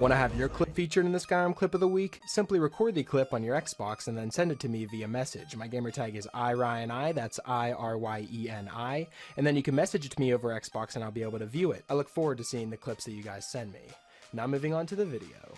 Want to have your clip featured in the Skyrim Clip of the Week? Simply record the clip on your Xbox and then send it to me via message. My gamertag is iRyanI, that's IRYENI, and then you can message it to me over Xbox and I'll be able to view it. I look forward to seeing the clips that you guys send me. Now moving on to the video.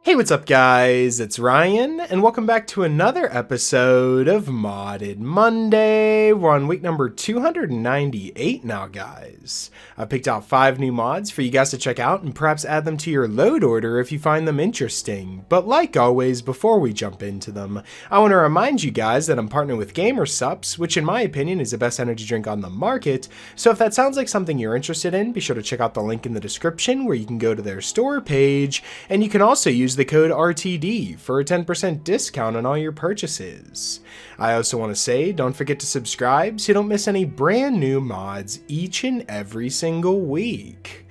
Hey, what's up guys, it's Ryan, and welcome back to another episode of Modded Monday. We're on week number 298 now, guys. I picked out 5 new mods for you guys to check out and perhaps add them to your load order if you find them interesting. But like always, before we jump into them, I want to remind you guys that I'm partnered with GamerSupps, which in my opinion is the best energy drink on the market. So if that sounds like something you're interested in, be sure to check out the link in the description where you can go to their store page, and you can also use the code RTD for a 10% discount on all your purchases. I also want to say, don't forget to subscribe so you don't miss any brand new mods each and every single week.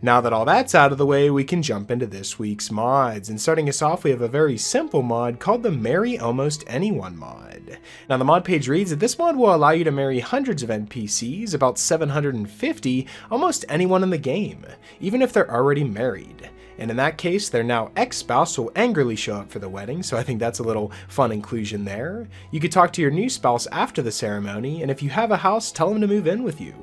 Now that all that's out of the way, we can jump into this week's mods, and starting us off we have a very simple mod called the Marry Almost Anyone mod. Now the mod page reads that this mod will allow you to marry hundreds of NPCs, about 750, almost anyone in the game, even if they're already married. And in that case, their now ex-spouse will angrily show up for the wedding, so I think that's a little fun inclusion there. You could talk to your new spouse after the ceremony, and if you have a house, tell them to move in with you.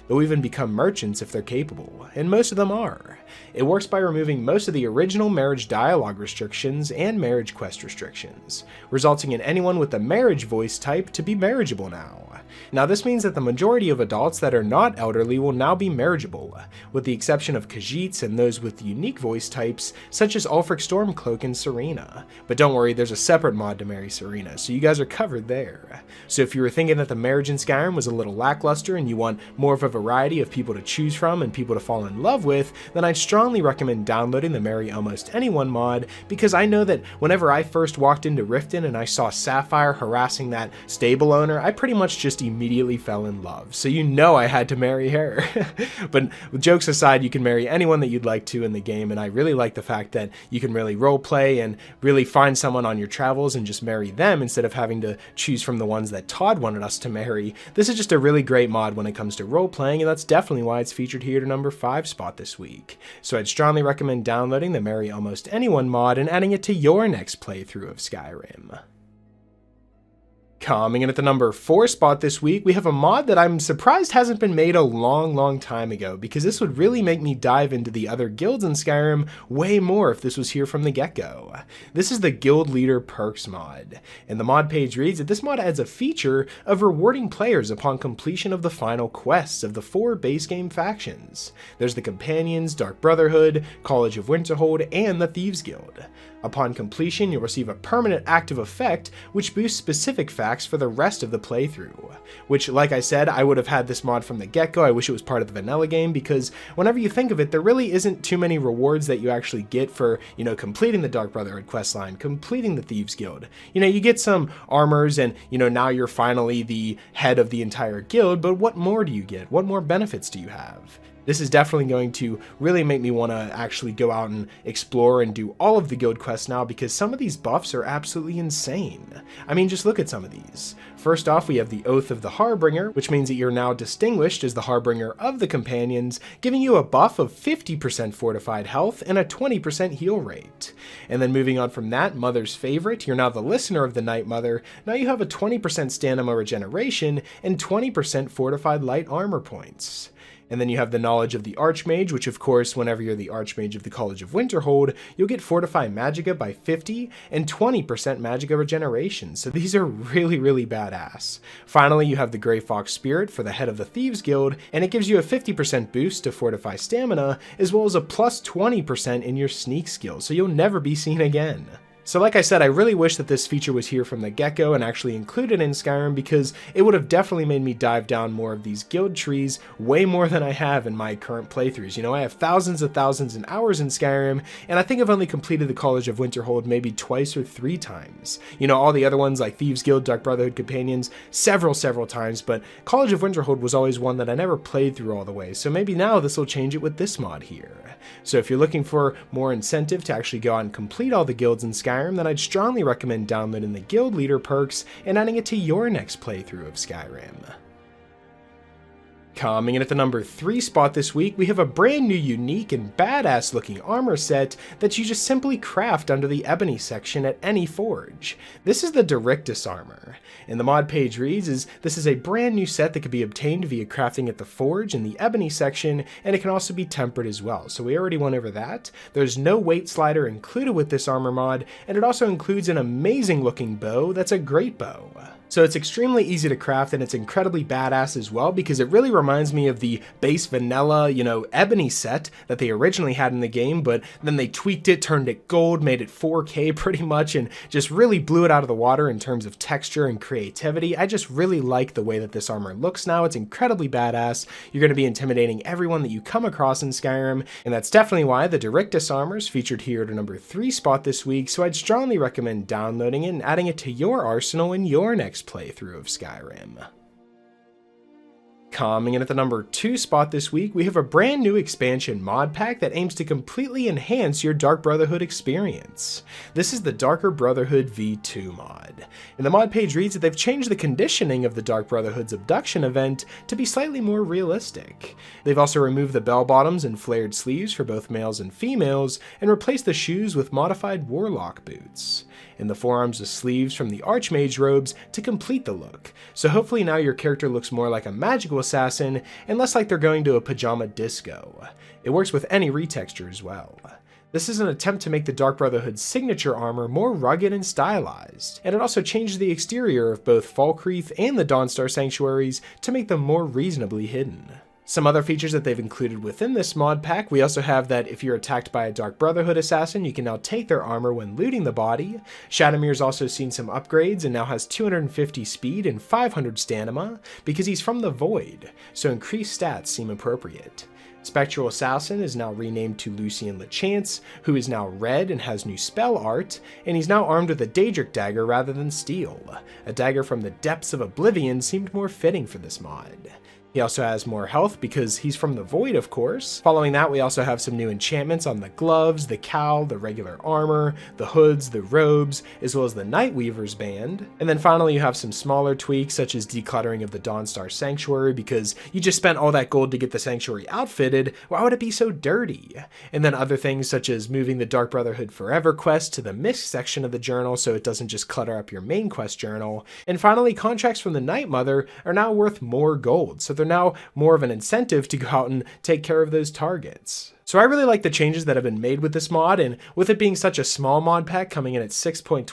They'll even become merchants if they're capable, and most of them are. It works by removing most of the original marriage dialogue restrictions and marriage quest restrictions, resulting in anyone with the marriage voice type to be marriageable now. Now this means that the majority of adults that are not elderly will now be marriageable, with the exception of Khajiits and those with unique voice types such as Ulfric Stormcloak and Serena. But don't worry, there's a separate mod to marry Serena, so you guys are covered there. So if you were thinking that the marriage in Skyrim was a little lackluster and you want more of a variety of people to choose from and people to fall in love with, then I'd strongly recommend downloading the Marry Almost Anyone mod, because I know that whenever I first walked into Riften and I saw Sapphire harassing that stable owner, I pretty much just immediately fell in love. So you know I had to marry her. But with jokes aside, you can marry anyone that you'd like to in the game, and I really like the fact that you can really roleplay and really find someone on your travels and just marry them instead of having to choose from the ones that Todd wanted us to marry. This is just a really great mod when it comes to roleplaying, and that's definitely why it's featured here to number 5 spot this week. So I'd strongly recommend downloading the Marry Almost Anyone mod and adding it to your next playthrough of Skyrim. Coming in at the number 4 spot this week, we have a mod that I'm surprised hasn't been made a long time ago, because this would really make me dive into the other guilds in Skyrim way more if this was here from the get-go. This is the Guild Leader Perks mod, and the mod page reads that this mod adds a feature of rewarding players upon completion of the final quests of the 4 base game factions. There's the Companions, Dark Brotherhood, College of Winterhold, and the Thieves Guild. Upon completion, you'll receive a permanent active effect which boosts specific facts for the rest of the playthrough. Which, like I said, I would have had this mod from the get-go. I wish it was part of the vanilla game, because whenever you think of it, there really isn't too many rewards that you actually get for, completing the Dark Brotherhood questline, completing the Thieves Guild. You get some armors and, now you're finally the head of the entire guild, but what more do you get? What more benefits do you have? This is definitely going to really make me want to actually go out and explore and do all of the guild quests now, because some of these buffs are absolutely insane. I mean, just look at some of these. First off, we have the Oath of the Harbinger, which means that you're now distinguished as the Harbinger of the Companions, giving you a buff of 50% fortified health and a 20% heal rate. And then moving on from that, Mother's Favorite, you're now the Listener of the Night Mother. Now you have a 20% stamina regeneration and 20% fortified light armor points. And then you have the Knowledge of the Archmage, which of course, whenever you're the Archmage of the College of Winterhold, you'll get Fortify Magicka by 50 and 20% Magicka regeneration. So these are really badass. Finally, you have the Grey Fox Spirit for the head of the Thieves Guild, and it gives you a 50% boost to Fortify Stamina, as well as a plus 20% in your sneak skill, so you'll never be seen again. So like I said, I really wish that this feature was here from the get-go and actually included in Skyrim, because it would have definitely made me dive down more of these guild trees, way more than I have in my current playthroughs. You know, I have thousands and hours in Skyrim, and I think I've only completed the College of Winterhold maybe twice or 3 times. You know, all the other ones like Thieves Guild, Dark Brotherhood Companions, several times, but College of Winterhold was always one that I never played through all the way, so maybe now this will change it with this mod here. So if you're looking for more incentive to actually go out and complete all the guilds in Skyrim, then I'd strongly recommend downloading the Guild Leader perks and adding it to your next playthrough of Skyrim. Coming in at the number 3 spot this week, we have a brand new, unique, and badass looking armor set that you just simply craft under the Ebony section at any forge. This is the Derictus Armor, and the mod page reads this is a brand new set that can be obtained via crafting at the forge in the Ebony section, and it can also be tempered as well, so we already went over that. There's no weight slider included with this armor mod, and it also includes an amazing looking bow that's a great bow. So it's extremely easy to craft, and it's incredibly badass as well, because it really reminds me of the base vanilla, you know, ebony set that they originally had in the game, but then they tweaked it, turned it gold, made it 4K pretty much, and just really blew it out of the water in terms of texture and creativity. I just really like the way that this armor looks now. It's incredibly badass. You're going to be intimidating everyone that you come across in Skyrim, and that's definitely why the Derictus Armor is featured here at a number 3 spot this week, so I'd strongly recommend downloading it and adding it to your arsenal in your next playthrough of Skyrim. Coming in at the number 2 spot this week, we have a brand new expansion mod pack that aims to completely enhance your Dark Brotherhood experience. This is the Darker Brotherhood V2 mod. And the mod page reads that they've changed the conditioning of the Dark Brotherhood's abduction event to be slightly more realistic. They've also removed the bell bottoms and flared sleeves for both males and females, and replaced the shoes with modified warlock boots. And the forearms with sleeves from the Archmage robes to complete the look. So hopefully now your character looks more like a magical assassin and less like they're going to a pajama disco. It works with any retexture as well. This is an attempt to make the Dark Brotherhood's signature armor more rugged and stylized, and it also changes the exterior of both Falkreath and the Dawnstar Sanctuaries to make them more reasonably hidden. Some other features that they've included within this mod pack, we also have that if you're attacked by a Dark Brotherhood assassin, you can now take their armor when looting the body. Shadowmir's also seen some upgrades and now has 250 speed and 500 stamina because he's from the Void, so increased stats seem appropriate. Spectral Assassin is now renamed to Lucien Lechance, who is now red and has new spell art, and he's now armed with a Daedric dagger rather than steel. A dagger from the depths of Oblivion seemed more fitting for this mod. He also has more health because he's from the Void, of course. Following that, we also have some new enchantments on the gloves, the cowl, the regular armor, the hoods, the robes, as well as the Nightweaver's band. And then finally, you have some smaller tweaks, such as decluttering of the Dawnstar Sanctuary, because you just spent all that gold to get the Sanctuary outfitted. Why would it be so dirty? And then other things, such as moving the Dark Brotherhood Forever quest to the Mist section of the journal, so it doesn't just clutter up your main quest journal. And finally, contracts from the Night Mother are now worth more gold, so they're now more of an incentive to go out and take care of those targets. So I really like the changes that have been made with this mod, and with it being such a small mod pack coming in at 6.24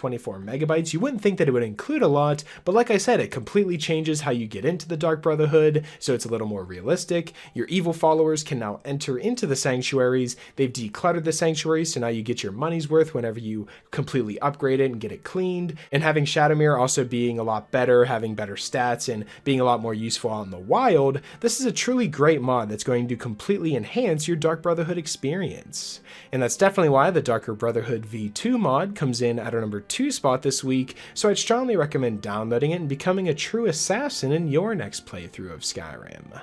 megabytes, you wouldn't think that it would include a lot, but like I said, it completely changes how you get into the Dark Brotherhood, so it's a little more realistic. Your evil followers can now enter into the sanctuaries. They've decluttered the sanctuaries, so now you get your money's worth whenever you completely upgrade it and get it cleaned. And having Shadowmir also being a lot better, having better stats, and being a lot more useful out in the wild, this is a truly great mod that's going to completely enhance your Dark Brotherhood experience. And that's definitely why the Darker Brotherhood V2 mod comes in at our number 2 spot this week, so I'd strongly recommend downloading it and becoming a true assassin in your next playthrough of Skyrim.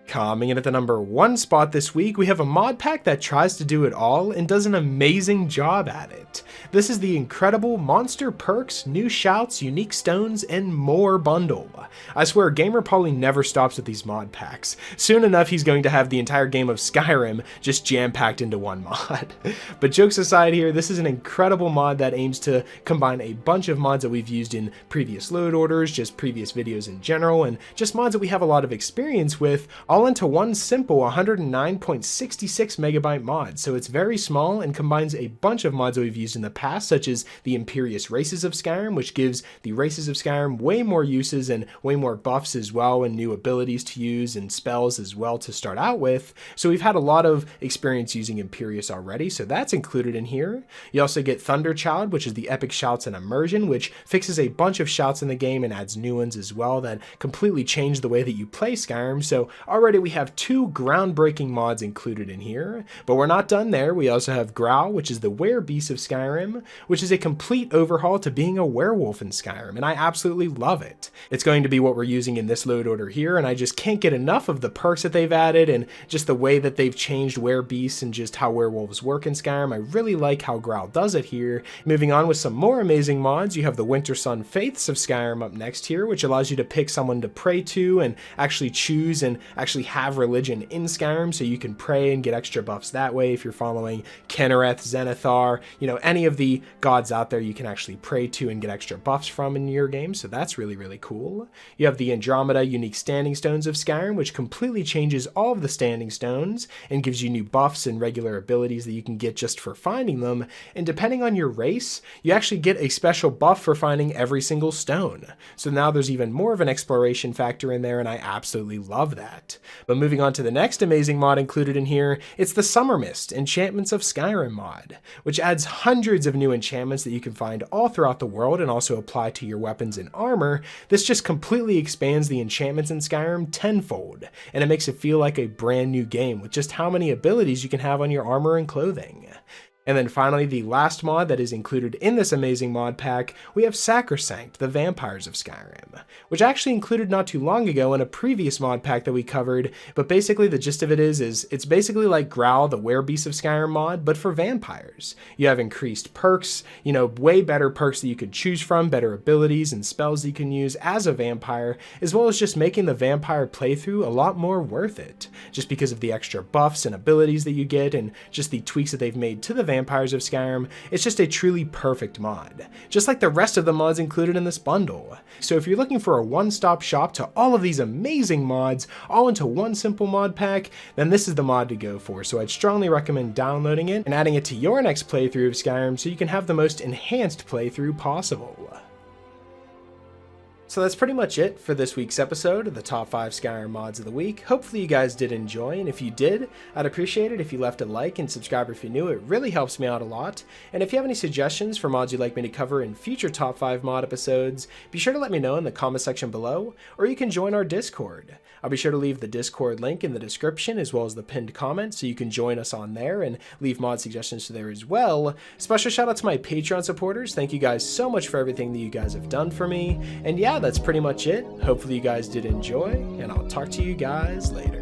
Coming in at the number 1 spot this week, we have a mod pack that tries to do it all and does an amazing job at it. This is the incredible Monster Perks, New Shouts, Unique Stones, and More bundle. I swear, Gamer Polly never stops with these mod packs. Soon enough, he's going to have the entire game of Skyrim just jam-packed into one mod. But jokes aside here, this is an incredible mod that aims to combine a bunch of mods that we've used in previous load orders, just previous videos in general, and just mods that we have a lot of experience with, all into one simple 109.66 megabyte mod. So it's very small and combines a bunch of mods that we've used in the past, such as the Imperious Races of Skyrim, which gives the Races of Skyrim way more uses and way more buffs as well and new abilities to use and spells as well to start out with. So we've had a lot of experience using Imperius already, so that's included in here. You also get Thunder Child, which is the epic shouts and immersion, which fixes a bunch of shouts in the game and adds new ones as well that completely change the way that you play Skyrim. So already we have 2 groundbreaking mods included in here, but we're not done there. We also have Growl, which is the werebeast of Skyrim, which is a complete overhaul to being a werewolf in Skyrim, and I absolutely love it. It's going to be what we're using in this load order here, and I just can't get enough of the perks that they've added and just the way that they've changed werebeasts and just how werewolves work in Skyrim. I really like how Growl does it here. Moving on with some more amazing mods, you have the Winter Sun Faiths of Skyrim up next here, which allows you to pick someone to pray to and actually choose and actually have religion in Skyrim, so you can pray and get extra buffs that way. If you're following Kennereth, Zenithar, any of the gods out there you can actually pray to and get extra buffs from in your game, so that's really, really cool. You have the Andromeda Unique Standing Stones of Skyrim, which completely changes all of the standing stones and gives you new buffs and regular abilities that you can get just for finding them, and depending on your race, you actually get a special buff for finding every single stone. So now there's even more of an exploration factor in there, and I absolutely love that. But moving on to the next amazing mod included in here, it's the Summer Mist Enchantments of Skyrim mod, which adds hundreds of new enchantments that you can find all throughout the world and also apply to your weapons and armor. This just completely expands the enchantments in Skyrim tenfold, and it makes it feel like a brand new game with just how many abilities you can have on your armor and clothing. And then finally, the last mod that is included in this amazing mod pack, we have Sacrosanct, the Vampires of Skyrim, which I actually included not too long ago in a previous mod pack that we covered, but basically the gist of it is it's basically like Growl, the Werebeast of Skyrim mod, but for vampires. You have increased perks, way better perks that you could choose from, better abilities and spells that you can use as a vampire, as well as just making the vampire playthrough a lot more worth it, just because of the extra buffs and abilities that you get and just the tweaks that they've made to the Vampires of Skyrim. It's just a truly perfect mod, just like the rest of the mods included in this bundle. So if you're looking for a one-stop shop to all of these amazing mods, all into one simple mod pack, then this is the mod to go for. So I'd strongly recommend downloading it and adding it to your next playthrough of Skyrim so you can have the most enhanced playthrough possible. So that's pretty much it for this week's episode of the top 5 Skyrim mods of the week. Hopefully you guys did enjoy, and if you did, I'd appreciate it if you left a like and subscribe if you're new. It really helps me out a lot. And if you have any suggestions for mods you'd like me to cover in future top 5 mod episodes, be sure to let me know in the comment section below, or you can join our Discord. I'll be sure to leave the Discord link in the description as well as the pinned comment so you can join us on there and leave mod suggestions there as well. Special shout out to my Patreon supporters. Thank you guys so much for everything that you guys have done for me. And yeah, that's pretty much it. Hopefully you guys did enjoy, and I'll talk to you guys later.